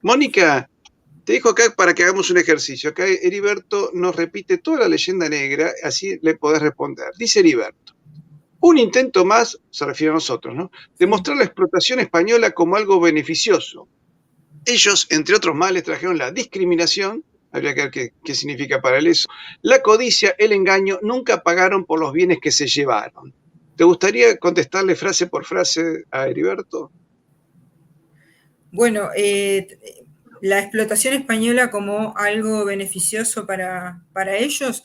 Mónica, te dejo acá para que hagamos un ejercicio. Acá Heriberto nos repite toda la leyenda negra, así le podés responder. Dice Heriberto, un intento más, se refiere a nosotros, ¿no? De Sí. mostrar la explotación española como algo beneficioso. Ellos, entre otros males, trajeron la discriminación, habría que ver qué significa para él eso, la codicia, el engaño, nunca pagaron por los bienes que se llevaron. ¿Te gustaría contestarle frase por frase a Heriberto? Bueno, la explotación española como algo beneficioso para ellos,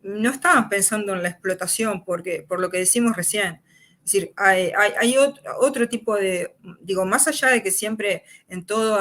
no estaban pensando en la explotación, porque, por lo que decimos recién. Es decir, hay otro tipo de, digo, más allá de que siempre en todo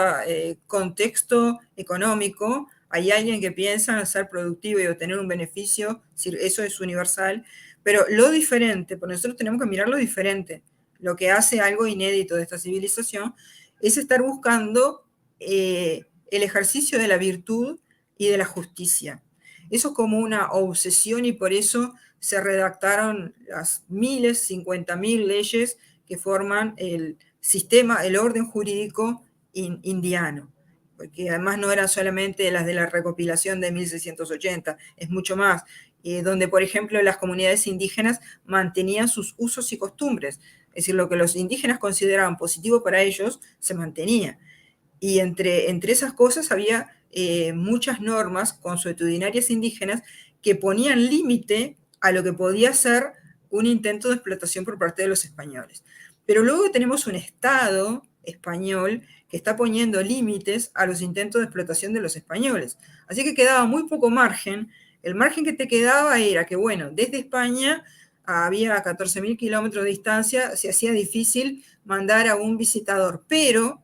contexto económico hay alguien que piensa en ser productivo y obtener un beneficio, es decir, eso es universal, pero lo diferente, porque nosotros tenemos que mirar lo diferente, lo que hace algo inédito de esta civilización, es estar buscando el ejercicio de la virtud y de la justicia. Eso es como una obsesión y por eso se redactaron las miles, 50.000 leyes que forman el sistema, el orden jurídico indiano. Porque además no eran solamente las de la recopilación de 1680, es mucho más, donde por ejemplo las comunidades indígenas mantenían sus usos y costumbres, es decir, lo que los indígenas consideraban positivo para ellos se mantenía. Y entre esas cosas había muchas normas consuetudinarias indígenas que ponían límite a lo que podía ser un intento de explotación por parte de los españoles. Pero luego tenemos un Estado español que está poniendo límites a los intentos de explotación de los españoles. Así que quedaba muy poco margen. El margen que te quedaba era que, bueno, desde España había 14.000 kilómetros de distancia, se hacía difícil mandar a un visitador, pero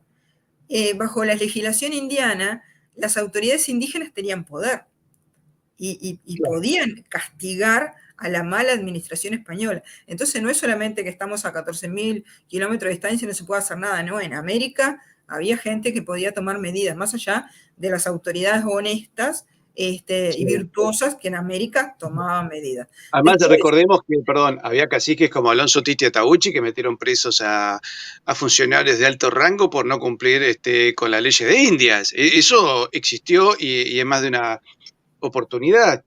bajo la legislación indiana, las autoridades indígenas tenían poder y Claro. podían castigar a la mala administración española. Entonces no es solamente que estamos a 14.000 kilómetros de distancia y no se puede hacer nada, no, en América había gente que podía tomar medidas, más allá de las autoridades honestas y Sí. virtuosas que en América tomaban medidas. Además, Después, recordemos que, perdón, había caciques como Alonso Titi Ataúchi que metieron presos a funcionarios de alto rango por no cumplir con la ley de Indias. Eso existió y es más de una oportunidad.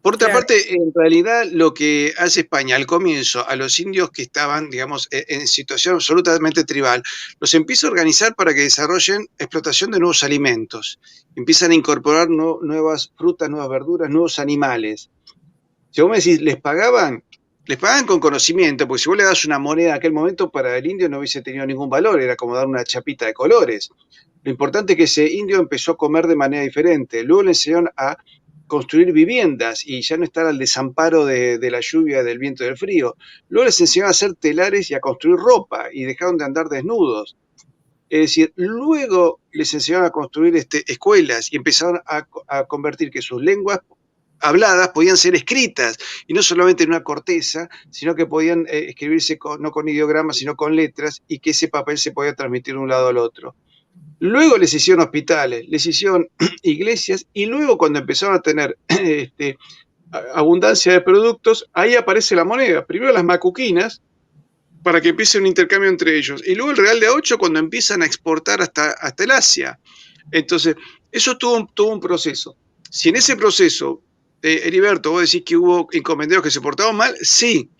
Por otra claro, parte, en realidad lo que hace España al comienzo, a los indios que estaban, digamos, en situación absolutamente tribal, los empieza a organizar para que desarrollen explotación de nuevos alimentos. Empiezan a incorporar nuevas frutas, nuevas verduras, nuevos animales. Si vos me decís, les pagaban con conocimiento, porque si vos le das una moneda en aquel momento, para el indio no hubiese tenido ningún valor, era como dar una chapita de colores. Lo importante es que ese indio empezó a comer de manera diferente. Luego le enseñaron a construir viviendas y ya no estar al desamparo de la lluvia, del viento, del frío. Luego les enseñaron a hacer telares y a construir ropa y dejaron de andar desnudos. Es decir, luego les enseñaron a construir escuelas y empezaron a convertir que sus lenguas habladas podían ser escritas, y no solamente en una corteza, sino que podían escribirse no con ideogramas, sino con letras, y que ese papel se podía transmitir de un lado al otro. Luego les hicieron hospitales, les hicieron iglesias, y luego cuando empezaron a tener abundancia de productos, ahí aparece la moneda. Primero las macuquinas, para que empiece un intercambio entre ellos, y luego el real de a 8 cuando empiezan a exportar hasta el Asia. Entonces, eso tuvo un proceso. Si en ese proceso, Heriberto, vos decís que hubo encomenderos que se portaban mal, sí,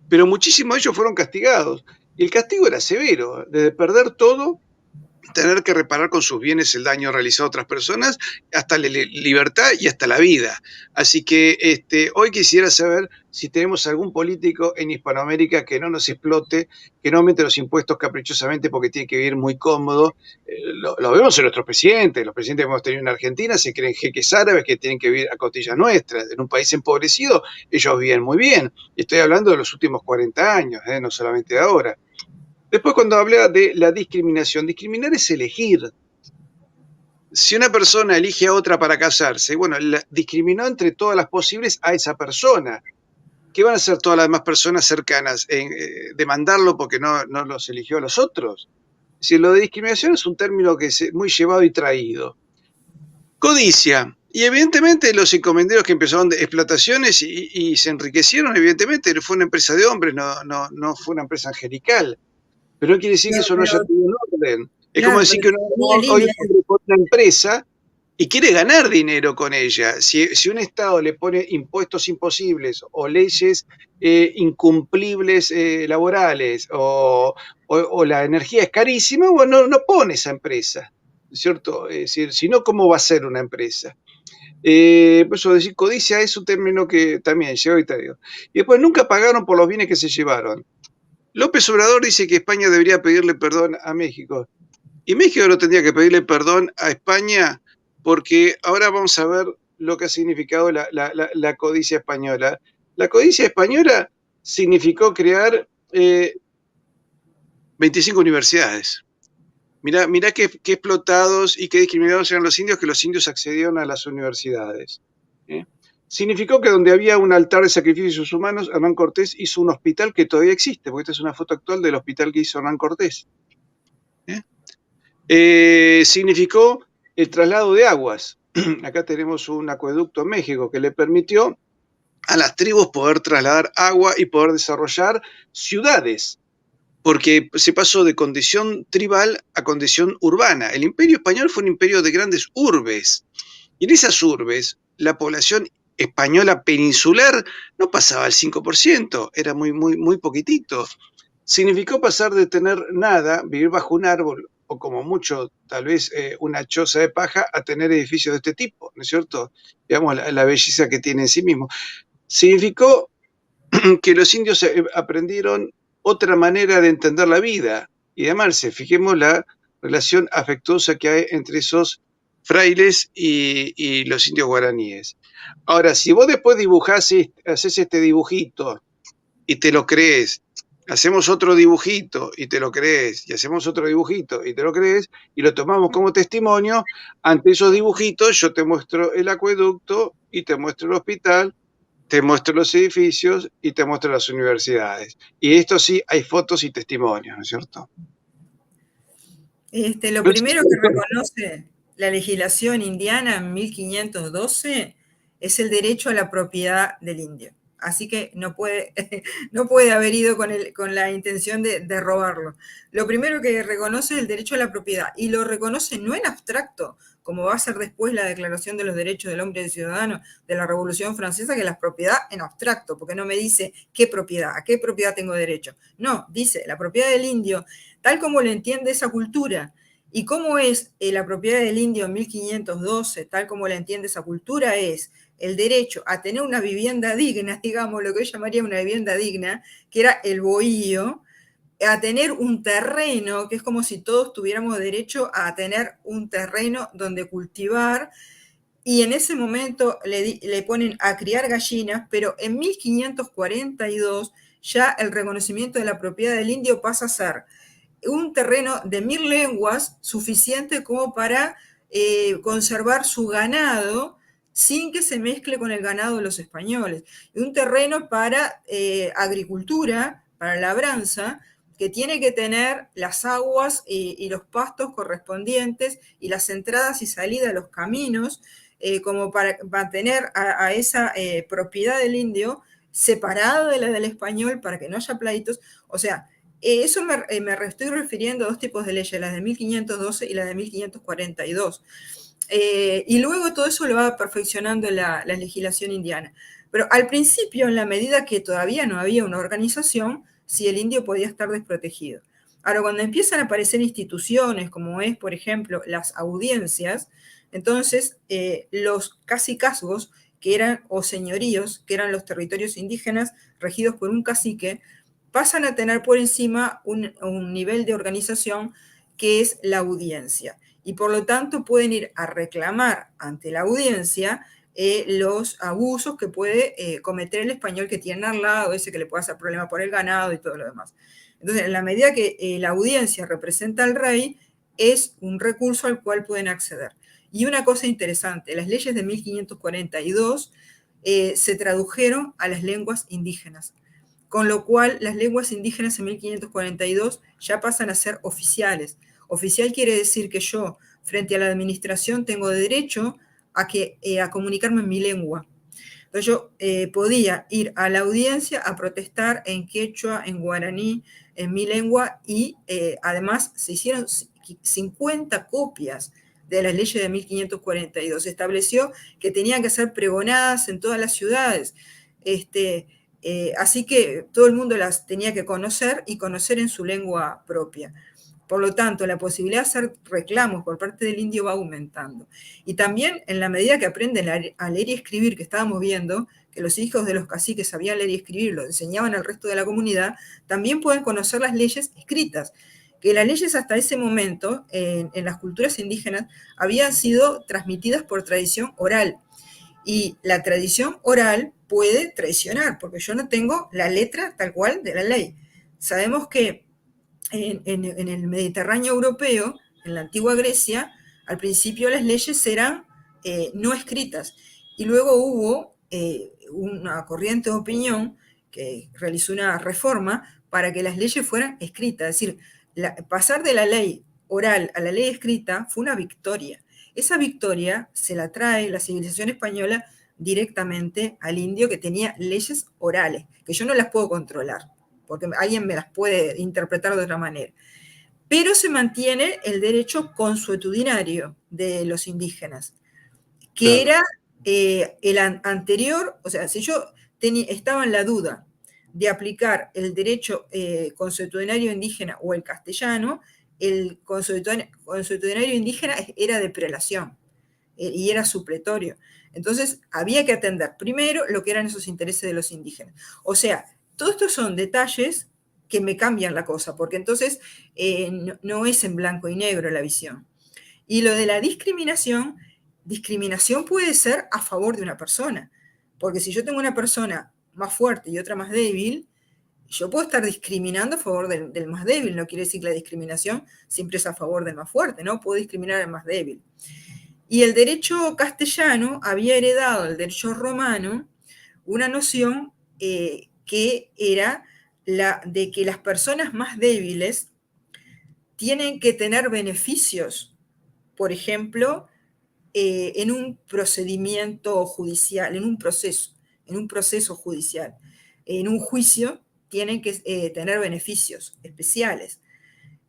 pero muchísimos de ellos fueron castigados. Y el castigo era severo, desde perder todo, tener que reparar con sus bienes el daño realizado a otras personas, hasta la libertad y hasta la vida. Así que hoy quisiera saber si tenemos algún político en Hispanoamérica que no nos explote, que no aumente los impuestos caprichosamente porque tiene que vivir muy cómodo. Lo vemos en nuestros presidentes. Los presidentes que hemos tenido en Argentina se creen jeques árabes que tienen que vivir a costillas nuestras. En un país empobrecido, ellos viven muy bien. Y estoy hablando de los últimos 40 años, no solamente de ahora. Después, cuando habla de la discriminación, discriminar es elegir. Si una persona elige a otra para casarse, bueno, discriminó entre todas las posibles a esa persona. ¿Qué van a hacer todas las demás personas cercanas? ¿Demandarlo porque no los eligió a los otros? Es decir, lo de discriminación es un término que es muy llevado y traído. Codicia. Y evidentemente los encomenderos que empezaron de explotaciones y se enriquecieron, evidentemente fue una empresa de hombres, no fue una empresa angelical. Pero no quiere decir que eso no haya pero tenido un orden. Es como Claro, decir pero que tenía hoy un límites. hombre pone una empresa y quiere ganar dinero con ella. Si un Estado le pone impuestos imposibles o leyes incumplibles laborales o la energía es carísima, bueno, no pone esa empresa, ¿cierto? Es decir, si no, ¿cómo va a ser una empresa? Por eso decir codicia es un término que también llegó y te digo. Y después nunca pagaron por los bienes que se llevaron. López Obrador dice que España debería pedirle perdón a México. Y México no tendría que pedirle perdón a España porque ahora vamos a ver lo que ha significado la codicia española. La codicia española significó crear 25 universidades. Mirá qué explotados y qué discriminados eran los indios, que los indios accedieron a las universidades. ¿eh? Significó que donde había un altar de sacrificios humanos, Hernán Cortés hizo un hospital que todavía existe, porque esta es una foto actual del hospital que hizo Hernán Cortés. Significó el traslado de aguas. Acá tenemos un acueducto en México que le permitió a las tribus poder trasladar agua y poder desarrollar ciudades, porque se pasó de condición tribal a condición urbana. El imperio español fue un imperio de grandes urbes, y en esas urbes la población española peninsular no pasaba al 5%, era muy poquitito. Significó pasar de tener nada, vivir bajo un árbol, o como mucho, tal vez una choza de paja, a tener edificios de este tipo, ¿no es cierto? Digamos, la belleza que tiene en sí mismo. Significó que los indios aprendieron otra manera de entender la vida y de amarse. Fijemos la relación afectuosa que hay entre esos frailes y los indios guaraníes. Ahora, si vos después dibujás, haces este dibujito y te lo crees, hacemos otro dibujito y te lo crees, y hacemos otro dibujito y te lo crees, y lo tomamos como testimonio, ante esos dibujitos yo te muestro el acueducto y te muestro el hospital, te muestro los edificios y te muestro las universidades. Y esto sí, hay fotos y testimonios, ¿no es cierto? Lo primero que reconoce la legislación indiana en 1512 es el derecho a la propiedad del indio. Así que no puede, no puede haber ido con la intención de robarlo. Lo primero que reconoce es el derecho a la propiedad y lo reconoce no en abstracto, como va a ser después la Declaración de los Derechos del Hombre y del Ciudadano de la Revolución Francesa, que la propiedad en abstracto, porque no me dice qué propiedad, a qué propiedad tengo derecho. No, dice la propiedad del indio tal como lo entiende esa cultura. ¿Y cómo es la propiedad del indio en 1512, tal como la entiende esa cultura? Es el derecho a tener una vivienda digna, digamos, lo que yo llamaría una vivienda digna, que era el bohío, a tener un terreno, que es como si todos tuviéramos derecho a tener un terreno donde cultivar, y en ese momento le ponen a criar gallinas, pero en 1542 ya el reconocimiento de la propiedad del indio pasa a ser un terreno de 1000 leguas suficiente como para conservar su ganado sin que se mezcle con el ganado de los españoles. Y un terreno para agricultura, para labranza, que tiene que tener las aguas y los pastos correspondientes y las entradas y salidas, los caminos, como para mantener a esa propiedad del indio separada de la del español para que no haya pleitos. O sea, eso me estoy refiriendo a dos tipos de leyes, las de 1512 y las de 1542. Y luego todo eso lo va perfeccionando la legislación indiana. Pero al principio, en la medida que todavía no había una organización, si el indio podía estar desprotegido. Ahora, cuando empiezan a aparecer instituciones, como es, por ejemplo, las audiencias, entonces los cacicazgos, que eran, o señoríos, que eran los territorios indígenas regidos por un cacique, pasan a tener por encima un nivel de organización que es la audiencia. Y por lo tanto pueden ir a reclamar ante la audiencia los abusos que puede cometer el español que tiene al lado, ese que le puede hacer problema por el ganado y todo lo demás. Entonces, en la medida que la audiencia representa al rey, es un recurso al cual pueden acceder. Y una cosa interesante, las leyes de 1542 se tradujeron a las lenguas indígenas, con lo cual las lenguas indígenas en 1542 ya pasan a ser oficiales. Oficial quiere decir que yo, frente a la administración, tengo derecho a comunicarme en mi lengua. Entonces yo podía ir a la audiencia a protestar en quechua, en guaraní, en mi lengua, y además se hicieron 50 copias de las leyes de 1542. Estableció que tenían que ser pregonadas en todas las ciudades. Así que todo el mundo las tenía que conocer y conocer en su lengua propia. Por lo tanto, la posibilidad de hacer reclamos por parte del indio va aumentando. Y también en la medida que aprenden a leer y escribir, que estábamos viendo, que los hijos de los caciques sabían leer y escribir, lo enseñaban al resto de la comunidad, también pueden conocer las leyes escritas, que las leyes hasta ese momento en las culturas indígenas habían sido transmitidas por tradición oral. Y la tradición oral puede traicionar, porque yo no tengo la letra tal cual de la ley. Sabemos que en el Mediterráneo europeo, en la antigua Grecia, al principio las leyes eran no escritas. Y luego hubo una corriente de opinión que realizó una reforma para que las leyes fueran escritas. Es decir, pasar de la ley oral a la ley escrita fue una victoria. Esa victoria se la trae la civilización española directamente al indio que tenía leyes orales, que yo no las puedo controlar, porque alguien me las puede interpretar de otra manera. Pero se mantiene el derecho consuetudinario de los indígenas, que claro, era el anterior, o sea, si yo estaba en la duda de aplicar el derecho consuetudinario indígena o el castellano, el consuetudinario indígena era de prelación y era supletorio. Entonces había que atender primero lo que eran esos intereses de los indígenas. O sea, todos estos son detalles que me cambian la cosa, porque entonces no es en blanco y negro la visión. Y lo de la discriminación puede ser a favor de una persona, porque si yo tengo una persona más fuerte y otra más débil, yo puedo estar discriminando a favor del más débil, no quiere decir que la discriminación siempre es a favor del más fuerte, ¿no? Puedo discriminar al más débil. Y el derecho castellano había heredado del derecho romano una noción que era la de que las personas más débiles tienen que tener beneficios, por ejemplo, en un procedimiento judicial, en un proceso judicial. En un juicio tienen que tener beneficios especiales.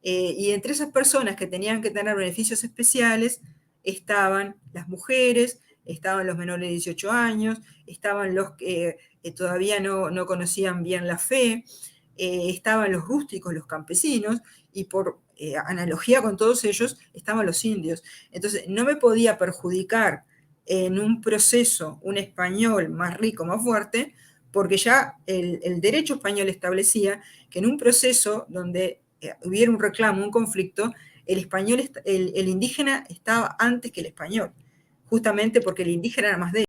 Y entre esas personas que tenían que tener beneficios especiales estaban las mujeres, estaban los menores de 18 años, estaban los que todavía no conocían bien la fe, estaban los rústicos, los campesinos, y por analogía con todos ellos estaban los indios. Entonces no me podía perjudicar en un proceso un español más rico, más fuerte, porque ya el derecho español establecía que en un proceso donde hubiera un reclamo, un conflicto, el indígena estaba antes que el español, justamente porque el indígena era más débil.